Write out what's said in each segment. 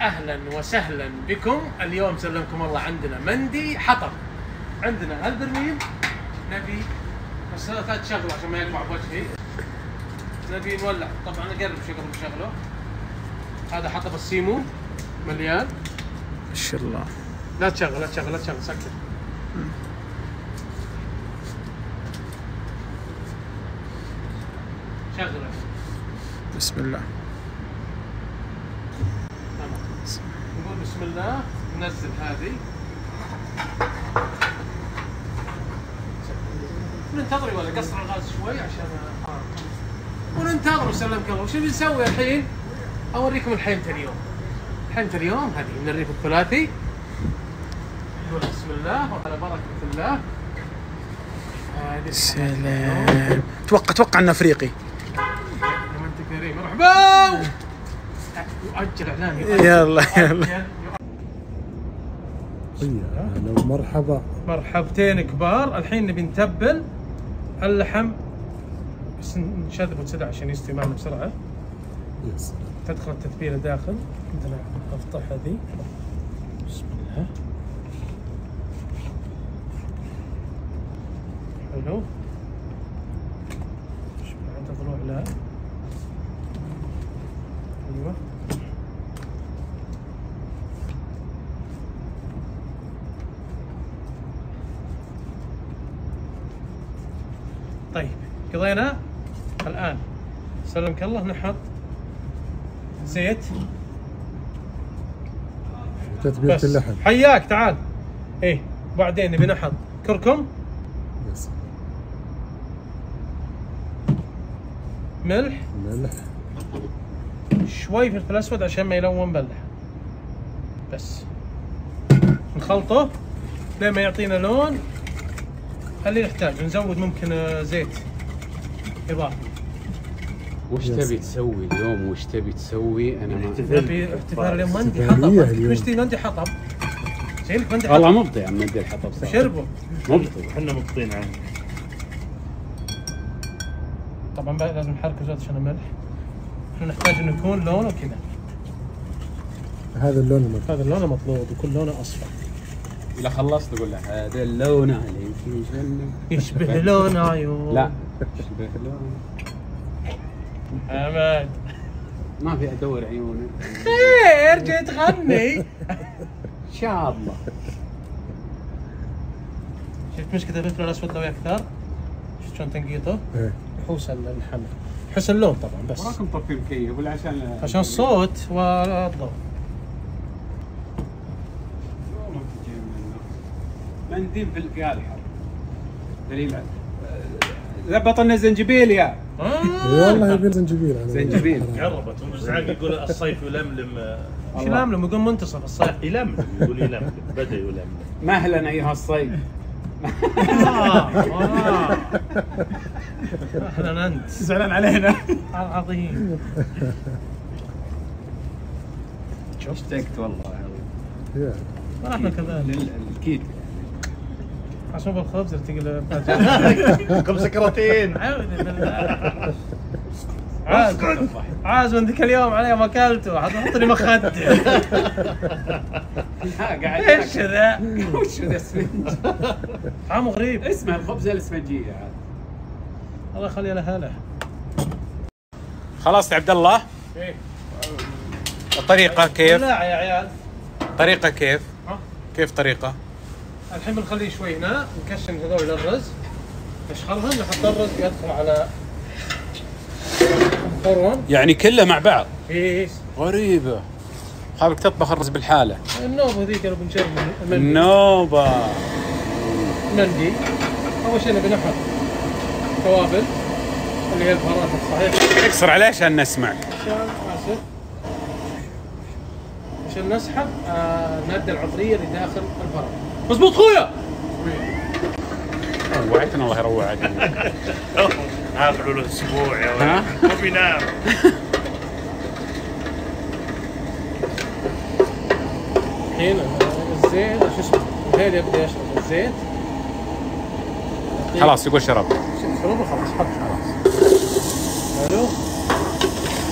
اهلا وسهلا بكم. اليوم سلمكم الله عندنا مندي حطب. عندنا هالبرميل نبي بس لا تشغله عشان ما يقطع بوجهي. نبي نولع طبعا اقرب شوي قبل نشغله. هذا حطب السيمو مليان ما شاء الله. لا تشغل سكر. شغله. بسم الله. نقول بسم الله. ننزل هذه وننتظر ولا قصر الغاز شوي عشان وننتظر. وسلمك الله. وش بنسوي الحين؟ اوريكم الحين اليوم. الحين اليوم هذه من الريف الثلاثي. نقول بسم الله وعلى بركة الله. سلام. اتوقع انه افريقي. انت كريم. مرحبا. يؤجل اعلاني. يلا هلا مرحبا. مرحبتين كبار. الحين نبي نتبل اللحم بس نشذب ونسدع عشان يستوي معنا بسرعه. يس. تدخل التتبيله داخل. عندنا افطح هذه. بسم الله. حلو. انتظروا على ايوه. طيب قضينا. الان سلمك الله نحط زيت تتبيلة بس. اللحم. حياك تعال. ايه بعدين نبي نحط كركم، يس. ملح، ملح. شوي فلفل اسود عشان ما يلون باللحم. بس نخلطه لين ما يعطينا لون اللي نحتاجه. نزود ممكن زيت اضافي. وش تبي تسوي اليوم؟ وش تبي تسوي؟ انا ما نبي احتفال اليوم. مندي احتفالية حطب. اليوم. مشتي مندي حطب. زين لك مندي والله حطب. مبطي يا عم مندي الحطب صراحة. شربه. مبطي. احنا مبطين عنه. طبعا بقى لازم نحركه زود عشان الملح. احنا نحتاج انه يكون لونه كذا. هذا اللون المطلوب. هذا اللون مطلوب ويكون لونه اصفر. اذا خلصت اقول له هذا اللون عليك يشبه لون عيون. لا يشبه لون. حمد ما في ادور عيونك. خير جيت تغني. ان شاء الله. شفت مشكلة الفلفل الاسود لو اكثر؟ شفت شلون تنقيطه؟ ايه. يحوس اللحم. يحوس اللون طبعا بس. وراكم طفي مكيف ولا عشان الصوت والضوء. منديل في القالحة دليل زبط لنا زنجبيل يا والله يبي زنجبيل. زنجبيل. قربت ومزعج يقول الصيف يلملم. ايش يلملم؟ يقول منتصف الصيف. يلملم يقول يلملم. بدا يلملم. مهلا ايها الصيف. اهلا انت. زعلان علينا. عظيم. اشتقت والله. يا. احنا كذلك. اكيد. عشان بالخبز تقلب. خبز كراتين. اعوذ بالله. عاز من ذيك اليوم علي ما اكلته. حط لي مخدة. قاعد ايش ذا؟ وش ذا اسفنج؟ طعمه غريب. اسمه الخبز الاسفنجيه عاد. الله يخلي له هلا. خلاص يا عبد الله. ايه الطريقه كيف؟ لا يا عيال. طريقه كيف؟ ها؟ كيف طريقه؟ الحين بنخليه شوي هنا. نكشن هذول الرز. نشغلهم. نحط الرز يدخل على الفرن. يعني كله مع بعض. ايه غريبه. خابك تطبخ الرز بالحاله. النوبه ذيك اللي بنشرب المندي. النوبه. مندي. اول شيء نبي نحط توابل اللي هي البهارات الصحيحه. اكسر عليه عشان نسمعك. عشان نسحب الماده العطريه اللي داخل البهارات. مضبوط خويا. روعتنا الله يروعك. عافلوا له اسبوع يا ولد. ما بينام. الحين الزيت شو اسمه؟ الهيل يبدا يشرب الزيت. خلاص يقول شرب. شربه خلاص. حط خلاص. حلو.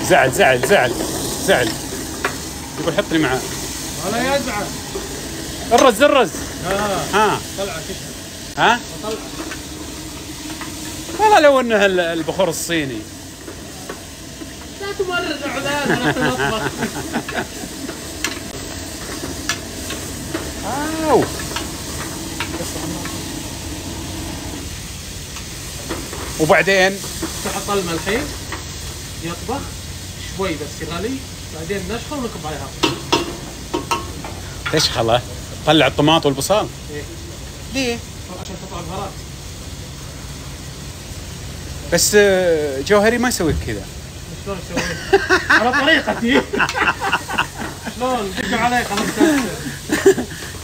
زعل زعل زعل زعل يقول حطني معاه. ولا يزعل. الرز ها طلع كشف. ها طلع. والله لو انه البخور الصيني. لا تمرر اعلان ولا في المطبخ. اوه وبعدين تحط الماء الحين يطبخ شوي بس يغلي، بعدين نشخل ونكب عليها. ليش خله؟ طلع الطماط والبصل. إيه. ليه؟ عشان تطلع بهارات. بس جوهري ما يسوي كذا. شلون اسوي؟ على طريقتي. شلون؟ دق علي خلاص.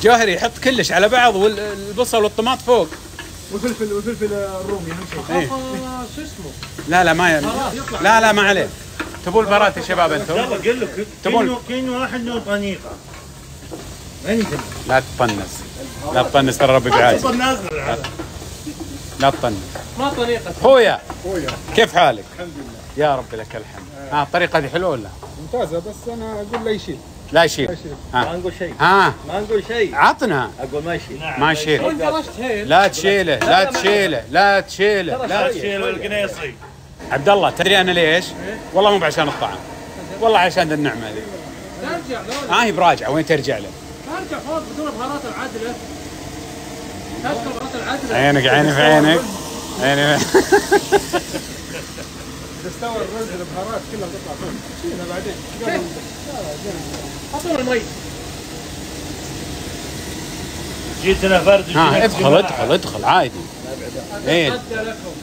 جوهري يحط كلش على بعض والبصل والطماط فوق. والفلفل الرومي اهم شيء. إيه. شو اسمه؟ لا ما لا ما عليه. تبون البهارات يا شباب انتم؟ يلا قل له تبون كينو واحد له طنيقه. وين يجيب؟ لا تطنس ترى ربي بعاد. لا تطنس. ما طريقة. خويا كيف حالك؟ الحمد لله يا رب لك الحمد. الطريقة هذه حلوة ولا؟ ممتازة، بس أنا أقول لا يشيل. لا يشيل. ما نقول شيء. ها ما نقول شيء. عطنا. اقول ما يشيل. ما يشيل. وانت رشت هيل. لا تشيله لا تشيله لا تشيله لا تشيل القنيصي. عبد الله تدري انا ليش؟ والله مو عشان الطعم، والله عشان النعمة هذه. ترجع لو هي براجعة وين ترجع له؟ ترجع فوق بدون البهارات العادلة. تشكل البهارات العادلة. عيني في عينك. عيني إذا استوى الرز البهارات كلها تطلع فوق. شيلها بعدين. حطوا المي. جيتنا فرد. ادخل عادي. ايه أدى لكم.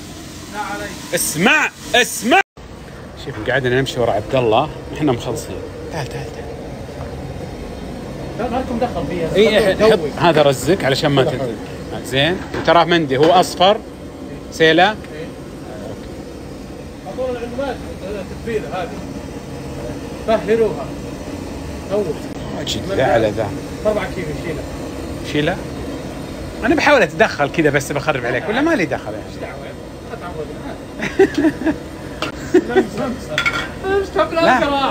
لا علي. اسمع شوف قاعدين نمشي ورا عبد الله احنا مخلصين. تعال لا مالكم دخل فيها. اي حط هذا رزك علشان ما تنزل. زين وتراه مندي هو اصفر سيله. حطوا العلبات التتبيله هذه. فهروها. اول. اجد ذا على ذا. 4 كيلو شيله. انا بحاول اتدخل كذا بس بخرب عليك ولا ما لي دخل يعني. ايش دعوه؟ اتعود.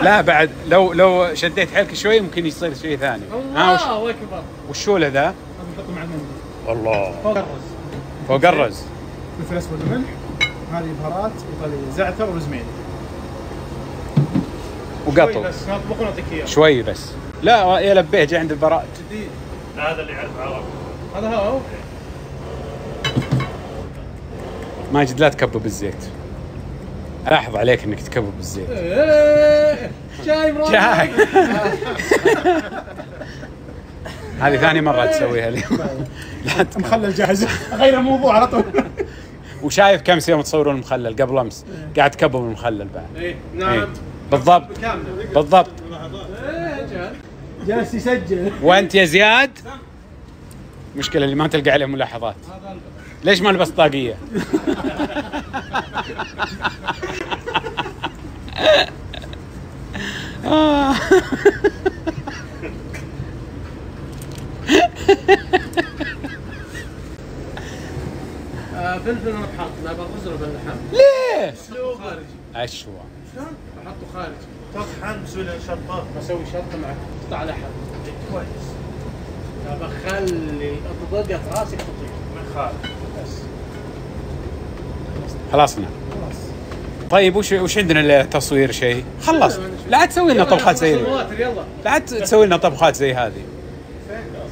لا بعد لو شديت حيلك شوي ممكن يصير شيء ثاني. الله اكبر. والشوله ذا؟ نحطه مع المندي. والله فوق الرز. فوق الرز. فلفل اسود وملح. هذه بهارات ايطاليه، زعتر وروزميري. وقطو بس نطبخ ونعطيك اياه. شوي بس. لا يا لبيه جاي عند البراء. جديد. هذا اللي يعرف عرب. هذا هو. ماجد لا تكبب الزيت. الاحظ عليك انك تكبب الزيت. جاي مرة. جاي. هذه ثاني مرة تسويها اليوم. مخلل جاهز. غير الموضوع على طول. وشايف كم يوم تصورون المخلل قبل امس قاعد تكبب المخلل بعد. ايه نعم. بالضبط. بالضبط. جالس يسجل. وانت يا زياد مشكلة اللي ما تلقى عليه ملاحظات. ليش ما لبست طاقية؟ فلفل انا بحط لا بالرز ولا باللحم. ليه؟ اسلوب خارجي. اشوى. شلون؟ بحطه خارجي. طحن بسوي له شطه. بسوي شطه مع قطع لحم. كويس. بخلي ضقة راسك تطير. من خالد. بس. خلصنا. طيب وش عندنا للتصوير شيء؟ خلص. لا تسوي لنا طبخات زي ذي. يلا. لا تسوي لنا طبخات زي هذه.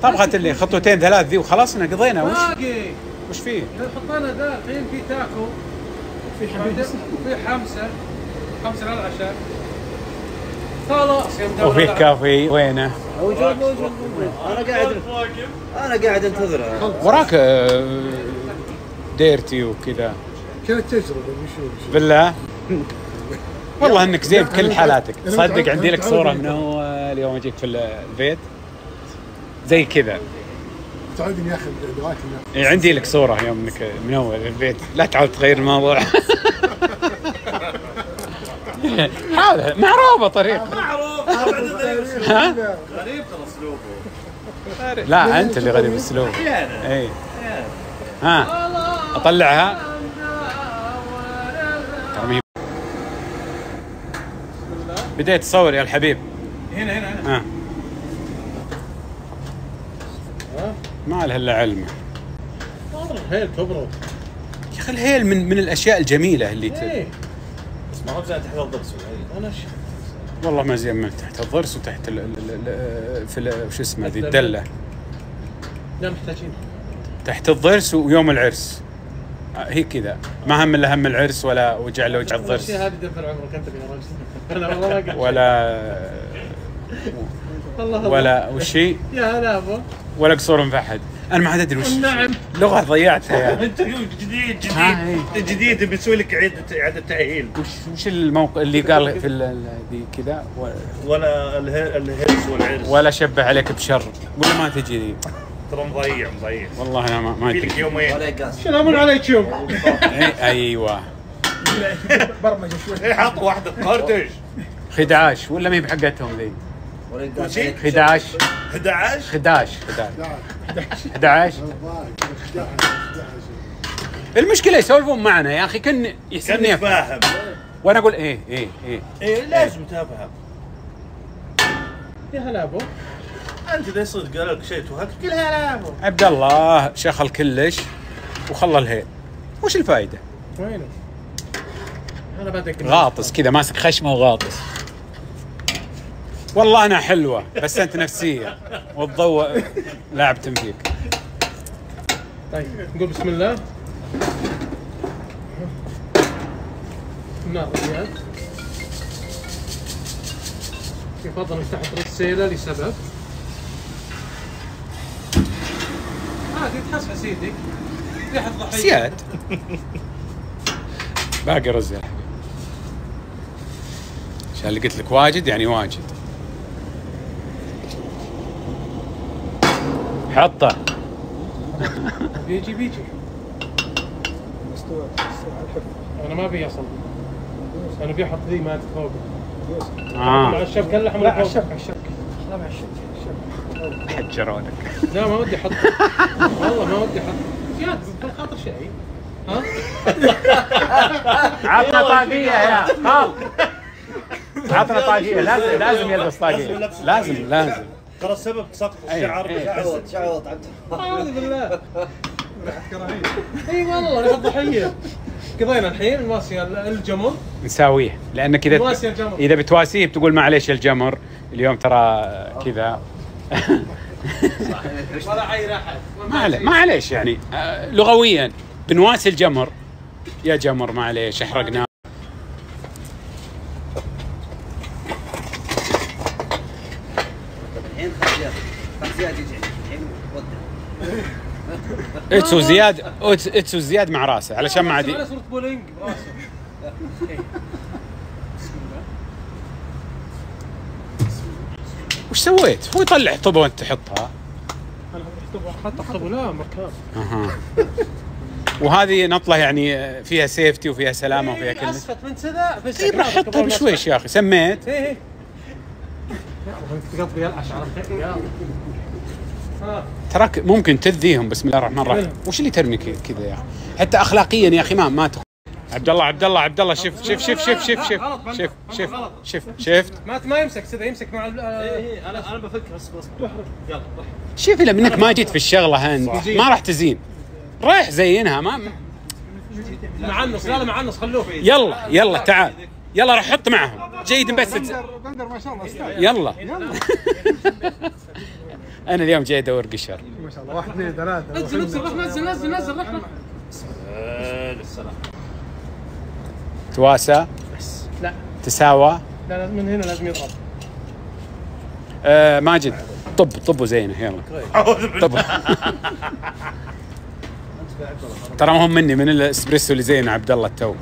طبخة اللي خطوتين ثلاث ذي وخلصنا قضينا. وش فيه؟ حطينا ذا الحين في تاكو. في حميد. وفي حمسة للعشاء. خلاص وفي كافي وينه؟ موجود. انا قاعد انتظره. وراك ديرتي وكذا. كانت تجربة وشو. بالله والله انك زين بكل حالاتك. صدق عندي لك صورة من اول يوم اجيك في البيت زي كذا. تعودني ياخذ ادوات. عندي لك صورة يوم انك من اول البيت. لا تعود تغير الموضوع. حاول معروفة طريقة. معروف. ها؟ غريب ترى اسلوبه. لا انت اللي غريب اسلوب. اي ها اطلعها. بديت تصور يا الحبيب. هنا ما لها الا علمه الهيل تبرد. يا اخي الهيل من الاشياء الجميله اللي بس ما هو زين تحت الضرس انا والله ما زين من تحت الضرس وتحت شو اسمه ذي الدله. لا محتاجين تحت الضرس ويوم العرس هي كذا، ما هم الا هم العرس ولا وجع له وجع الضرس الشيء هذه دفر عمرك انت يا راجل. انا والله ما ولا وشي يا هلا ابو ولا قصور مفحد. انا ما عاد ادري وش نعم لغه ضيعتها يعني. انت جديد بيسوي لك اعاده تاهيل. وش الموقع اللي قال في ذي كذا ولا الهرس والعرس ولا شبه عليك بشر ولا ما تجي ذي؟ ترى مضيع والله انا ما في لك ادري. يومين سلام عليكم. ايوه برمجه شوي. حط واحده قرطش خداش ولا ما هي بحقتهم ذي؟ شيء 11 11 المشكله يسولفون معنا يا اخي كان يحسبني كان فاهم وانا اقول ايه لازم تفهم. يا هلا ابو. انت اذا صدق قال لك شيء توهك قل هلا ابو. عبد الله شخل كلش وخلى الهيل، وش الفائده؟ وينه؟ انا بدك غاطس كذا ماسك خشمه وغاطس. والله انا حلوه بس انت نفسيه والضوء لاعب فيك. طيب نقول بسم الله. النار رجال يفضل انك تحط رسيله لسبب عادي تحسها سيدي ريحه ضحيه زياد باقي رز يا حبيبي عشان اللي قلت لك واجد يعني واجد. حطه بيجي مستوى على الحفه. انا ما ابي اصل انا بيحط ذي ما تفوق آه. مع الشبكه اللحم لا اللي على فوق. الشبكه لا مع الشبكه. حجرونك. لا ما ودي احط والله ما ودي احط زياد بالخاطر شيء ها عطنا طاقيه يا خال، عطنا طاقيه. لازم يلبس طاقيه، لازم ترى السبب تسقط الشعر شعوط عبد اعوذ بالله. ريحه كراهيه. اي والله ريحه ضحيه. قضينا الحين نواسي الجمر نساويه لانك نواسي الجمر. اذا بتواسيه بتقول معليش الجمر اليوم ترى كذا. ولا عين احد معليش يعني لغويا بنواسي الجمر يا جمر معليش احرقنا. الحين خذ زياد يجي الحين وده اتسو زياد مع راسه علشان ما عاد على صورة بولينج براسه. وش سويت؟ هو يطلع طبه وانت تحطها. انا حط طبه لا مكان. اها وهذه نطله يعني فيها سيفتي وفيها سلامه وفيها كل اسفت من كذا بس طيب راح حطها بشويش يا اخي. سميت ايه انت قصدي العش على يلا تراك ممكن تذيهم. بسم الله الرحمن الرحيم. وش اللي ترمي كذا يا اخي؟ حتى اخلاقيا يا اخي ما عبد الله شفت ما يمسك كذا يمسك مع انا بفكر بس يلا شوف اذا منك ما جيت في الشغله هند ما راح تزين. رايح زينها ما معنص. لا معنص خلوه. يلا تعال يلا راح حط معهم جيد بس بندر ما شاء الله استاذ. يلا انا اليوم جاي ادور قشر ما شاء الله 1 2 3. نزل رحنا. للسلام. تواسى لا تساوى. لا من هنا لازم يضرب. ماجد طبوا زينه يلا طب ترى ما هم مني من الاسبريسو اللي زين عبد الله التو.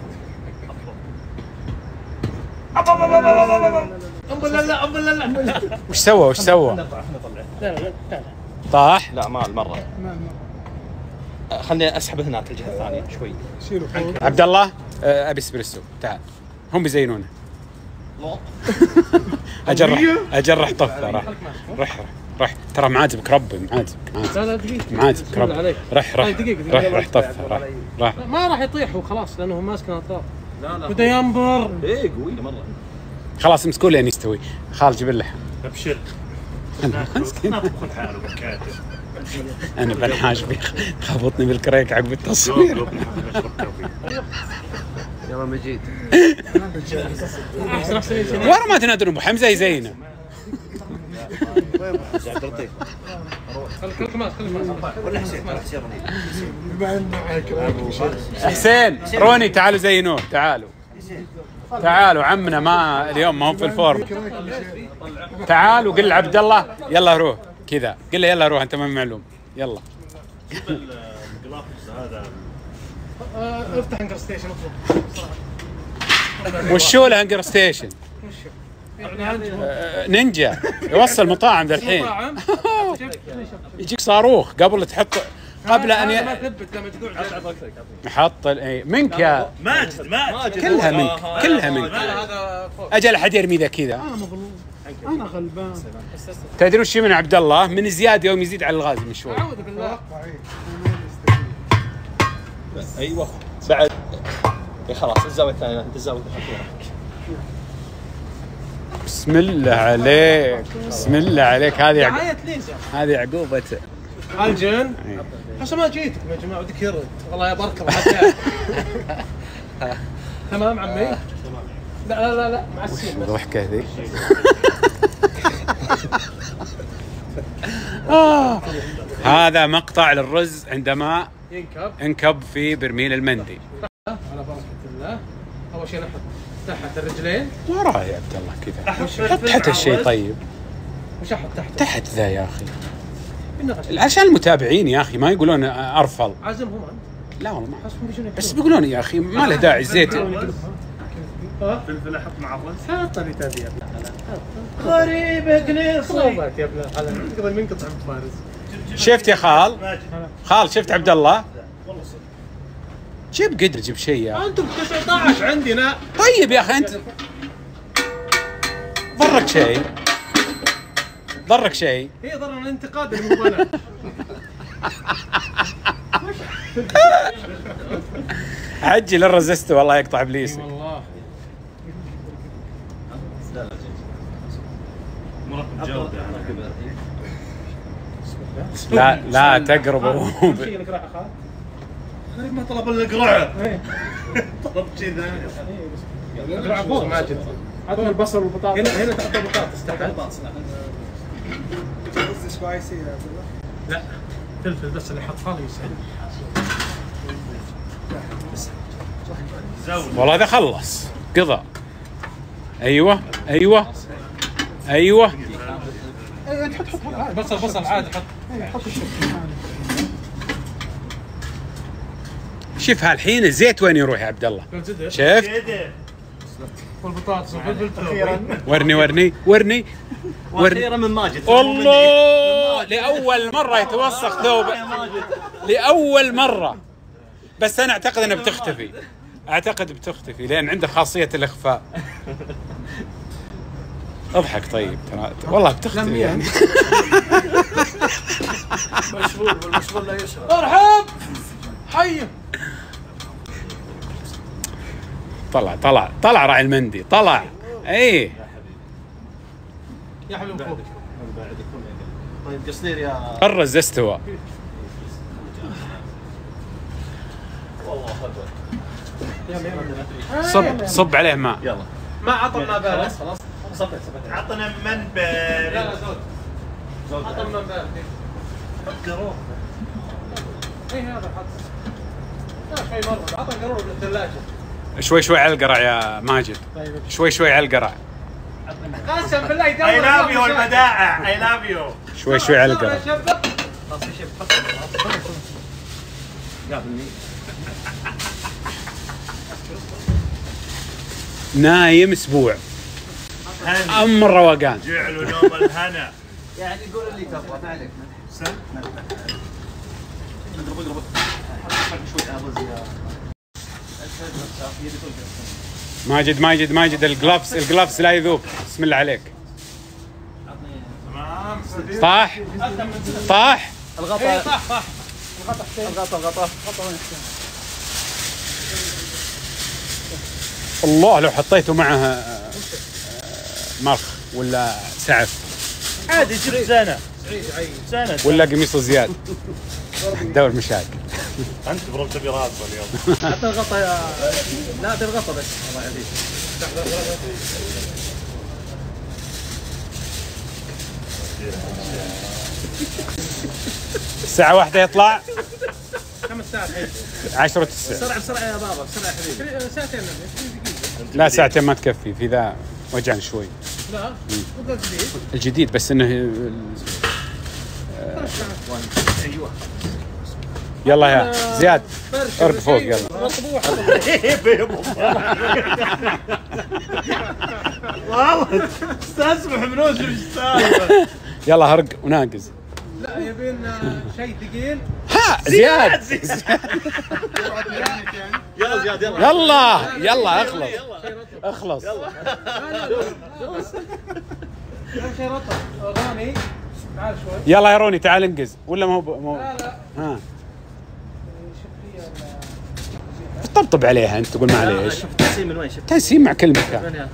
لا وش سوى لا طاح. لا ما المره خلني اسحب هناك الجهه الثانيه شوي. شيلوا فوق. عبد الله ابي اسبريسو تعال هم بيزينونه. اجرح طفه راح ترى معاتبك ربي لا دقيقة معاتبك ربي راح طفه راح ما راح يطيح وخلاص لانه ماسك الاطراف. لا بده ينبر. ايه قويه مره. خلاص امسكوا لين يستوي. خال جيب اللحم. ابشر مسكين. نطبخ الحال وكاتب انا بنحاش خبطني بالكريك عقب التصوير. يلا مجيد. ورا ما تنادرون ابو حمزه يزينه. ولا حسين حسين روني تعالوا زينوه. تعالوا عمنا ما اليوم ما هو في الفورم. تعال وقل لعبد الله يلا روح كذا. قل له يلا روح انت ما معلوم. يلا الجلافز هذا افتح هنجر ستيشن اطلب. وشو الهنجر ستيشن؟ نينجا يوصل مطاعم ذا الحين. يجيك صاروخ قبل تحط قبل ان ما ثبت لما تقول حط منك يا ماجد كلها منك هذا فوق. اجل احد يرمي ذا كذا. انا مظلوم، انا غلبان. تدري وش من عبد الله من زياد يوم يزيد على الغاز من شوي. اعوذ بالله. ايوه بعد خلاص الزاويه الثانيه انت الزاويه الاخيره. بسم الله عليك بسم الله عليك. دعاية ليزر. هذه عقوبة الجن عشان ما جيتكم يا جماعه ودك يرد والله يا بركه حتى. تمام عمي؟ لا مع السين بس. ضحكة ذي. هذا مقطع للرز عندما انكب في برميل المندي. على بركه الله. اول شيء نحط تحت الرجلين. وراه يا عبد الله كذا. حط تحت الشيء طيب. وش احط تحت؟ تحت ذا يا اخي عشان المتابعين يا اخي ما يقولون ارفل. عازمهم انت؟ لا والله ما بس بيقولون يا اخي ما له داعي الزيت. فلفل احط مع الرز. حاطني تبي يا غريب قنيصي يا ابن الحلال. قبل ما ينقطع فارس. شفت يا خال شفت عبد الله جيب قدر جيب شيء يا انتم 19 عندنا. طيب يا اخي انت ضرك شيء هي ضرر الانتقاد اللي مو انا. عجل الرزست والله يقطع ابليسك. والله مرقب جوده لا تقربوا. شيلك راح اخاف. غريب ما طلب الا قرعه. طلب كذا قرعه فوق ماجد. عطنا البصل والبطاطا. هنا تحط البطاطس تحت. رز سبايسي يا عبد الله. لا فلفل بس اللي حطها لي يسهل. زود والله هذا خلص قضى. ايوه حط بصل عادي حط. شوف هالحين الزيت وين يروح يا عبد الله. شفت والبطاطس والفلفل. ورني واخيرا من ماجد. الله لاول مره يتوسخ ثوبه لاول مره. بس انا اعتقد انها بتختفي لان عنده خاصيه الاخفاء. اضحك طيب ترى والله بتختفي يعني. مشغول لا يشرب. ارحب حي. طلع راعي المندي طلع. ايه يا حبيبي فوق. طيب قصدير يا الرز استوى. صب عليه ماء. يلا ما عطى ما بارد. خلاص صفيت عطنا من لا زود. عطى ما بارد. حط قروب. اي هذا حط. شوي مره عطى قرور بالثلاجه. شوي على القرع يا ماجد. شوي على القرع. قسم بالله يدور. اي لاف يو البدائع. اي لاف يو. شوي على القرع. خلاص يا شيخ حط قابلني. نايم اسبوع ام الروقان. جعلوا يوم الهنا. يعني قول اللي تبغى ما عليك. ماجد الجلافز لا يذوب. بسم الله عليك. تمام. طاح الغطاء الغطاء الله لو حطيته معها مرخ ولا سعف عادي جبت سنه سنه ولا قميص زياد دور مشاكل. انت برو تبي راسه اليوم. حتى الغطا لا بالغطا بس الله يعافيك. الساعة 1 يطلع 5 ساعات الحين. 10 و9. بسرعه يا بابا بسرعه يا حبيبي. ساعتين 20 دقيقة. لا ساعتين ما تكفي، في ذا وجعني شوي. لا مو جديد. الجديد بس انه ايوه يلا يا زياد ارد فوق يلا. والله استسمح منوش ايش السالفه. يلا هرق وناقز. لا يبين شيء ثقيل. ها زياد يلا زياد يلا. يلا يلا اخلص اخلص. لا شيء رطب. روني تعال شوي. يلا يا روني تعال انقز ولا مو لا لا ها طبطب عليها انت تقول ما عليش. شفت تنسيم من وين؟ شفت تنسيم مع كل مكان. من هذا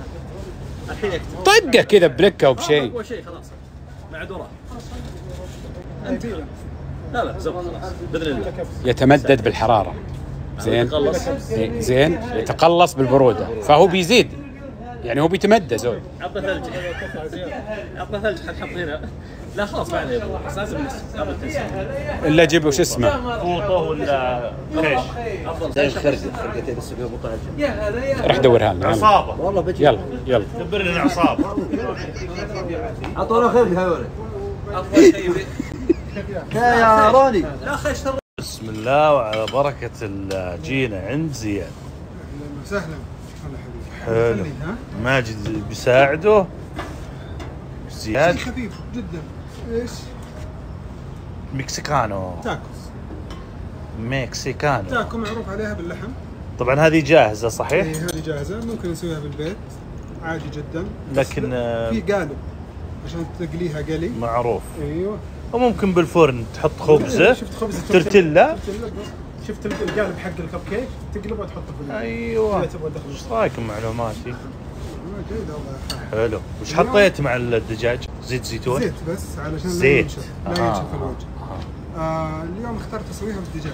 الحين يكتب طقه كذا بلكه وبشيء. اول شيء خلاص ما عاد وراه. لا لا زبط خلاص باذن الله. يتمدد بالحراره زين. يتقلص. إيه، زين يتقلص بالبروده فهو بيزيد يعني هو بيتمدد زود. عطنا ثلج عطنا ثلج حنحط هنا. لا خلاص ما عليه بس لازم قبل التنسيق. الا جيب وش اسمه فوطه ولا خيش؟ افضل زي خرقتين بس بيها بطل. يا هلا يا راح دورها لنا. عصابه والله بجي يلا يلا دبر لنا عصابه. عطونا خرقه هذول. افضل شيء يا روني. لا خيش ترى. بسم الله وعلى بركه جينا عند زياد. اهلا وسهلا. هلا حلو. حبيبي. ها؟ ماجد بيساعده شيء زياد. خفيف جدا. ايش؟ مكسيكانو تاكوس. مكسيكانو. تاكو معروف عليها باللحم. طبعا هذه جاهزه صحيح؟ إيه، هذه جاهزه ممكن نسويها بالبيت عادي جدا. بس لكن في قالب عشان تقليها قلي. معروف. ايوه. وممكن بالفرن تحط خبزه شفت خبزه ترتيلا. شفت القالب حق الكب كيك تقلبه وتحطه في ايوه. إذا تبغى تدخل. ايش رايكم معلوماتي؟ جيد والله. حلو. وش حطيت مع الدجاج؟ زيت زيتون؟ زيت بس علشان زيت. لا ينشف الوجه. اليوم اخترت اسويها بالدجاج.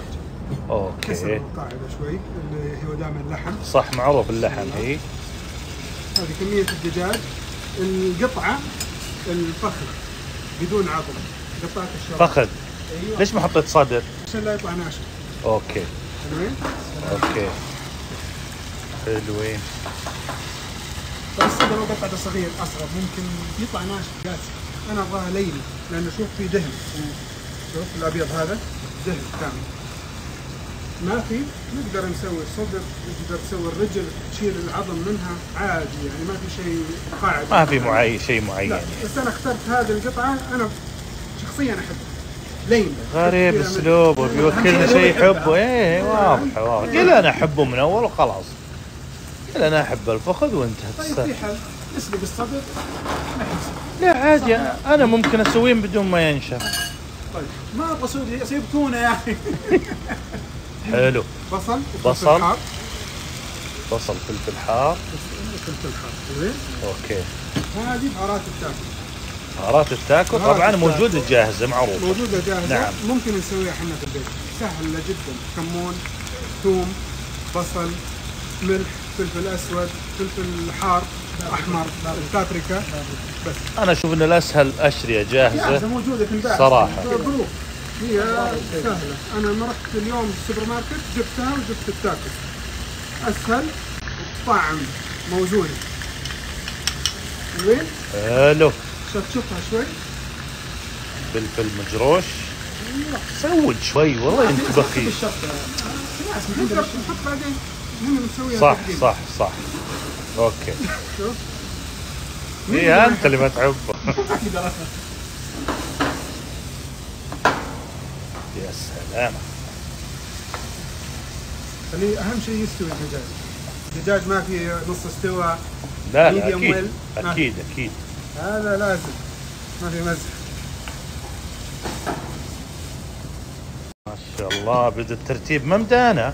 كسر اوكي. القاعده شوي اللي هو دائما اللحم. صح معروف اللحم هي. هذه كميه الدجاج. القطعه الفخذ بدون عظم. قطعه الشراب. فخذ. ايوه. ليش ما حطيت صدر؟ عشان لا يطلع ناشف. اوكي. حلوين. اوكي. حلوين. بس الصدر لو قطعته صغير اصغر ممكن يطلع ناشف جالس. انا ابغاها ليلي لانه شوف في دهن. شوف الابيض هذا دهن كامل. ما في نقدر نسوي الصدر، نقدر نسوي الرجل تشيل العظم منها عادي يعني ما في شيء قاعد. ما في شيء معين. لا بس انا اخترت هذه القطعه انا شخصيا احبها. لين غريب اسلوبه بيوكلنا شيء يحبه. ايه واضحه واضحه. قل انا احبه من اول وخلاص. قل انا احب الفخذ وانتهت طيب السالفه. في حل اسلق الصدر. لا عادي انا ممكن اسويه بدون ما ينشف. طيب ما ابغى اسوي تونه يعني. حلو. بصل. بصل. حار. بصل فلفل حار. فلفل حار. زين. اوكي. هذه بهارات التاكو. بهارات التاكو طبعا موجوده جاهزه معروفه. موجوده جاهزه. نعم. ممكن نسويها احنا في البيت سهله جدا. كمون، ثوم، بصل، ملح، فلفل اسود، فلفل حار، احمر، بابريكا. بس انا اشوف ان الاسهل اشريه جاهزه جاهزه. موجوده في البيت صراحة. بروف. هي سهله. انا لما رحت اليوم السوبر ماركت جبتها وجبت التاكو. اسهل طعم موزون. وين؟ حلو. شوفها شوي. فلفل مجروش. سود شوي والله انت بخيل. نقدر نحط بعدين هنا نسويها صح تقديم. صح صح. اوكي. شوف. ايه انت اللي ما تحبه. يا سلام. خليه اهم شيء يستوي الدجاج. الدجاج ما في نص استوى. لا لا medium اكيد well. اكيد اكيد. هذا لازم ما في مزح. ما شاء الله بدا الترتيب ممدانه.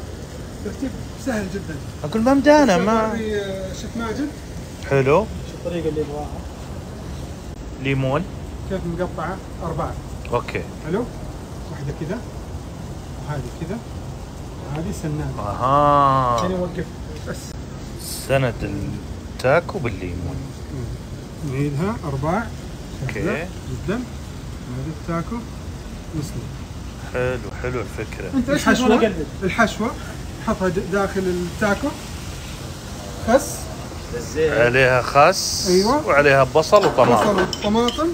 ترتيب سهل جدا. اقول ممدانه ما. شيف ماجد حلو. شو الطريقه اللي يبغاها. ليمون. كيف مقطعه 4. اوكي. حلو. واحده كذا وهذه كذا وهذه سنانه. اها. هنا وقف بس. سند التاكو بالليمون. نعيدها 4. اوكي. جدا. هذه التاكو مسلم. حلو الفكره. انت الحشوه حطها داخل التاكو. خس عليها خس. ايوه. وعليها بصل وطماطم. بصل وطماطم.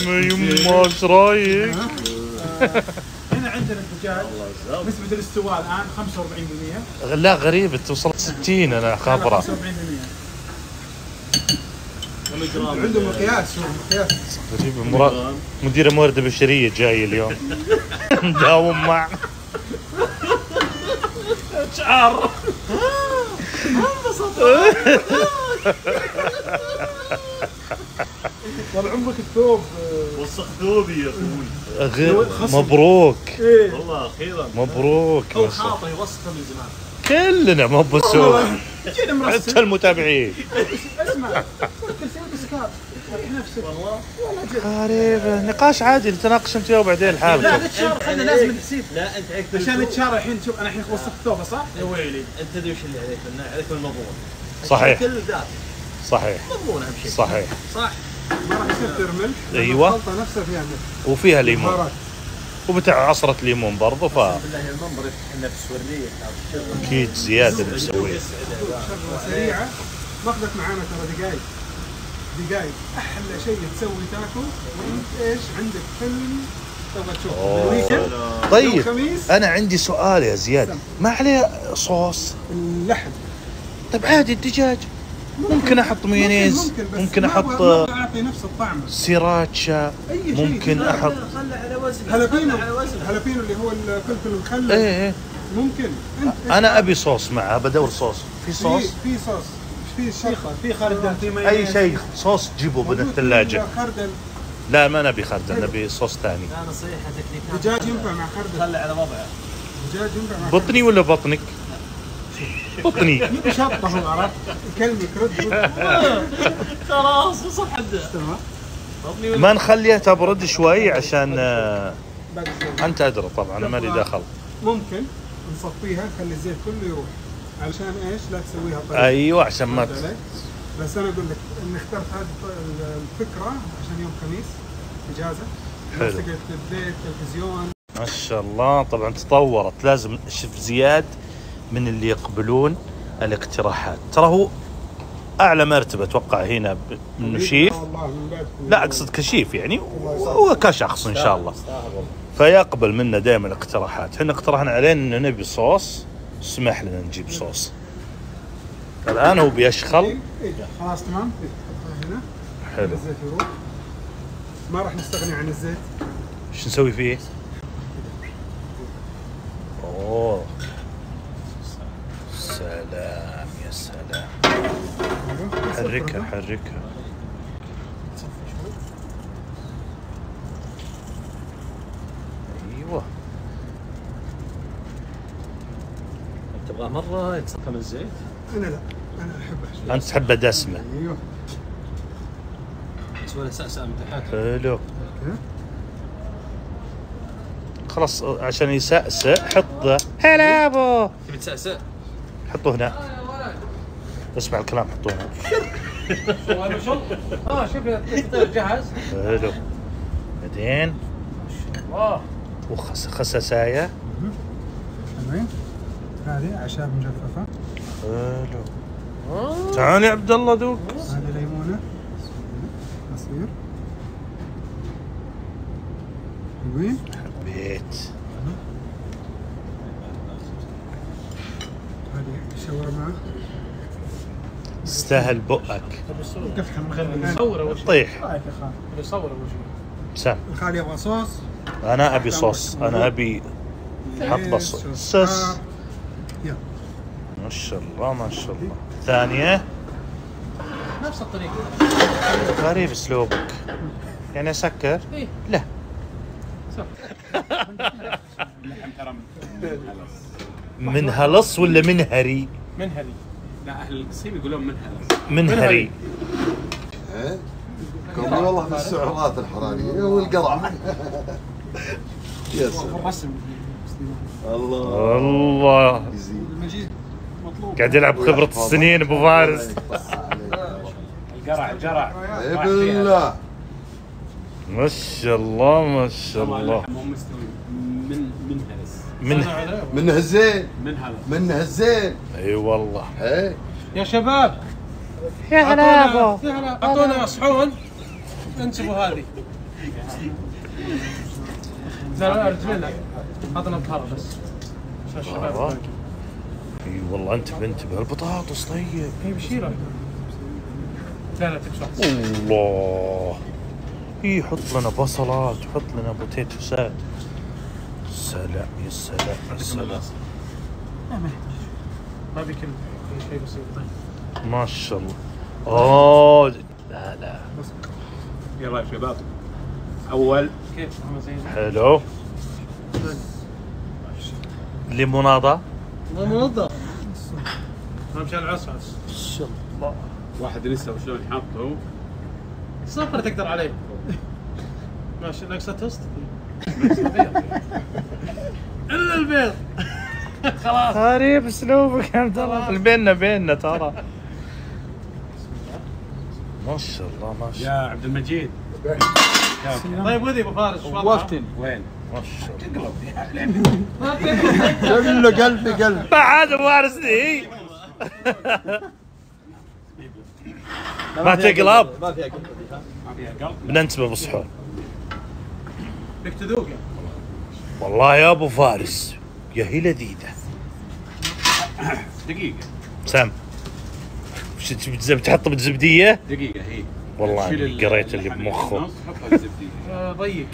يما ايش رايك؟ هنا عندنا الدجاج نسبة الاستواء الآن 45%. لا غريب توصل 60 انا خبره. 45%. عندهم مقياس. شوف مقياس. غريب. مدير موارد بشريه جاي اليوم. نداوم مع شعر. طال عمرك الثوب وسخ ثوبي يا اخوي. مبروك. والله اخيرا مبروك. هو خاطر يوسخه من زمان. كلنا ما بسوق. حتى المتابعين. اسمع سكاب نفسك والله غريب. نقاش عادي نتناقش انت وبعدين لا لحالك. نتشارك احنا لازم نحسب. لا انت عليك عشان نتشارك الحين. شوف انا الحين وسخت ثوبه صح؟ يا ويلي. انت تدري وش اللي عليك؟ عليك المضمون. صحيح. كل ذات صحيح. مضمون اهم شيء. صحيح. صح. ما راح يصير ترمل. ايوه. الخلطه نفسها فيها ملح وفيها ليمون بهارات. وبتاع عصرة ليمون برضه بالله المنظر يفتح النفس والريح. اكيد زياده اللي مسويه. شغله سريعه ماخذت معانا ترى دقائق. احلى شيء تسوي تاكل وانت ايش عندك فيلم تبغى تشوفه بالويكند. طيب يوم خميس انا عندي سؤال يا زياد. ما عليه صوص؟ اللحم طيب عادي الدجاج ممكن احط مايونيز. بس ممكن ما احط اعطي نفس الطعم. سيراتشا. أي شيء. ممكن احط خله على وزن. هالابينو على وزن. هالابينو اللي هو الفلفل المخلل. ايه. ممكن انت انا ابي صوص معها. بدور صوص. في صوص. في صوص في شطه في خردل في اي شيء صوص تجيبه من الثلاجه. خردل. لا ما نبي خردل نبي صوص ثاني. لا نصيحه تكنيكات. دجاج ينفع مع خردل. خله على وضعه. دجاج ينفع مع بطني ولا بطنك؟ بطني. خردل. شطه هو عرفت يكلمك رد. خلاص وصل حده. تمام. ما نخليها تبرد شوي عشان بعد شوي. انت ادري طبعا انا مالي دخل. ممكن نصفيها نخلي الزيت كله يروح علشان ايش لا تسويها طريقة. ايوه عشان ما فهمت علي؟ بس انا اقول لك اني اخترت هذه الفكره عشان يوم خميس اجازه. حلو. تقعد في البيت تلفزيون. ما شاء الله. طبعا تطورت. لازم شوف زياد من اللي يقبلون الاقتراحات. ترى هو اعلى مرتبه اتوقع هنا انه شيف. والله من بعد لا اقصد كشيف يعني وكشخص ان شاء الله. فيقبل منا دائما الاقتراحات. احنا اقترحنا عليه انه نبي صوص. اسمح لنا نجيب صوص. الان هو بيشخل. إيه، خلاص تمام. تحطها هنا. حلو. الزيت يروح. ما راح نستغني عن الزيت. ايش نسوي فيه؟ اوه سلام يا سلام. حركها حركها. ايوه. تبغاه مره يتصفى من الزيت؟ انا لا انا احبها. انت تحبها دسمه. ايوه. تسوي له سأسأ من تحت. حلو. خلاص عشان يسأسأ حط. هلا ابو. تبي تسأسأ؟ حطه هنا. اسمع الكلام حطه هنا. شوف الفطير جاهز. حلو. بعدين الله. وخساسايه. تمام. هذه اعشاب مجففه. حلو. تعال يا عبد الله دوق. هذه ليمونه. عصير. حلوين. حبيت. هذه شاورما. استاهل بقك. كفحه مخلل. صور اول شيء. طيح. رايك يا خالد؟ يصور اول شيء. سام. الخال يبغى صوص. انا ابي صوص. انا ابي حط بس صوص. يلا. ما شاء الله ما شاء الله. ثانية. نفس الطريقة. غريب اسلوبك. يعني اسكر؟ إيه. لا. من هلص ولا منهري؟ منهري. لا اهل القصيم يقولون منهري. منهري. كمل والله في السعرات الحراريه والقرع. يا سلام رسم الله الله يزيد. المجيد مطلوب. قاعد يلعب خبرة السنين ابو فارس. القرع القرع بالله ما شاء الله ما شاء الله. مو مستوي من هلس منه الزين من هذا منه الزين. اي والله. ايه يا شباب يا هلا اعطونا صحون انسبوا هذه. لا لا رجلنا اعطنا بهار بس عشان الشباب. اي والله انتبه البطاطس طيب. هي بشيله. لا لا تكسر. الله يحط لنا بصلات يحط لنا بوتيتوسات. سلام يا سلام يا سلام. ما في كل شيء بسيط. طيب ما شاء الله. اوه لا لا يلا يا شباب اول كيف محمد زين؟ حلو. ليمونادا. منظف. اهم شيء العصا. واحد لسه وشلون يحطه صفر تقدر عليه. ماشي ناقصه توست. الا البيض. خلاص. غريب اسلوبك يا عبد الله. بيننا ترى. ما شاء الله ما شاء يا عبد المجيد. طيب وذي ابو فارس ايش وضعه؟ وقتن وين؟ ما شاء الله. كله قلبي قلب. ما عاد فارس ذي. ما تقلب. ما فيها قلب. ما فيها قلب. بننتبه بالصحون. بدك تذوق يعني. والله يا ابو فارس يا هي لذيذه. دقيقة سام وش بتحط بالزبديه؟ دقيقة هي والله تشيل أني قريت اللي اللحم بمخه. بالنص، حطها الزبدية. ضيق.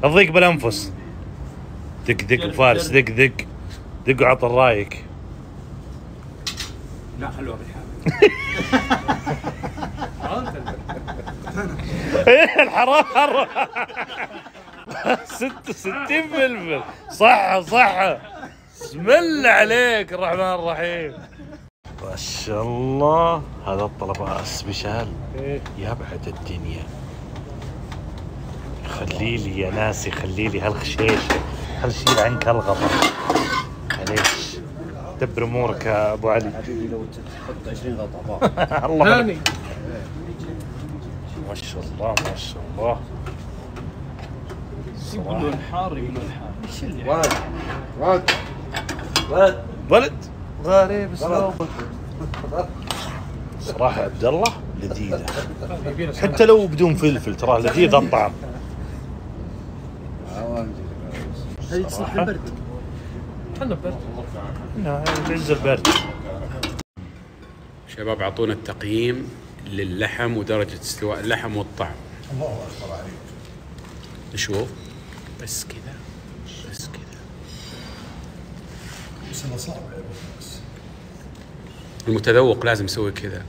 الضيق بالانفس. دق ابو فارس دق وعط رايك. لا خلوها بالحال. الحرارة 66 فلفل. صح بسم الله عليك الرحمن الرحيم. ما شاء الله هذا الطلب سبيشال يا بعد الدنيا. خليلي يا ناسي خليلي هالخشيشه شيل عنك هالغضب. معليش دبر امورك يا ابو علي. لو تحط 20 غطاء. الله هاني. ما شاء الله ما شاء الله. يقولون حار يقولون حار. ايش اللي ولد غريب اسلوبك. صراحة عبد الله لذيذة حتى لو بدون فلفل ترى لذيذ الطعم. هذه تصلح البرد. احنا برد. لا عز البرد. شباب اعطونا التقييم للحم ودرجة استواء اللحم والطعم. الله اكبر عليك. نشوف بس كذا بس كذا. بس انه صعب يا ابو فارس. المتذوق لازم يسوي كذا.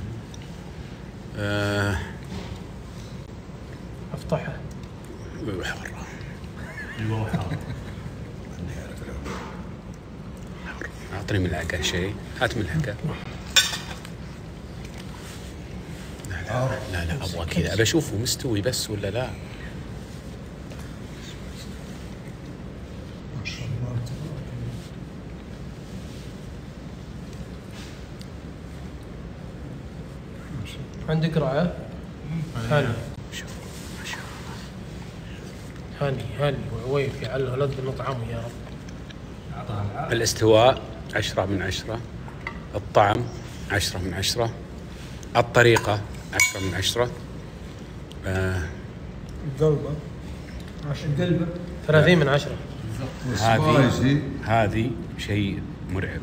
افتحها. حارة. اعطني ملعقة شيء. هات ملعقة. لا ابغى كذا ابى اشوفه مستوي بس ولا لا. ما شاء الله عندك رعاة؟ هاني هاني وعويف يا الله لذ نطعمه يا رب. الاستواء 10 من 10. الطعم 10 من 10. الطريقة 10 من 10. قلبه 30 من 10. هذه شيء مرعب.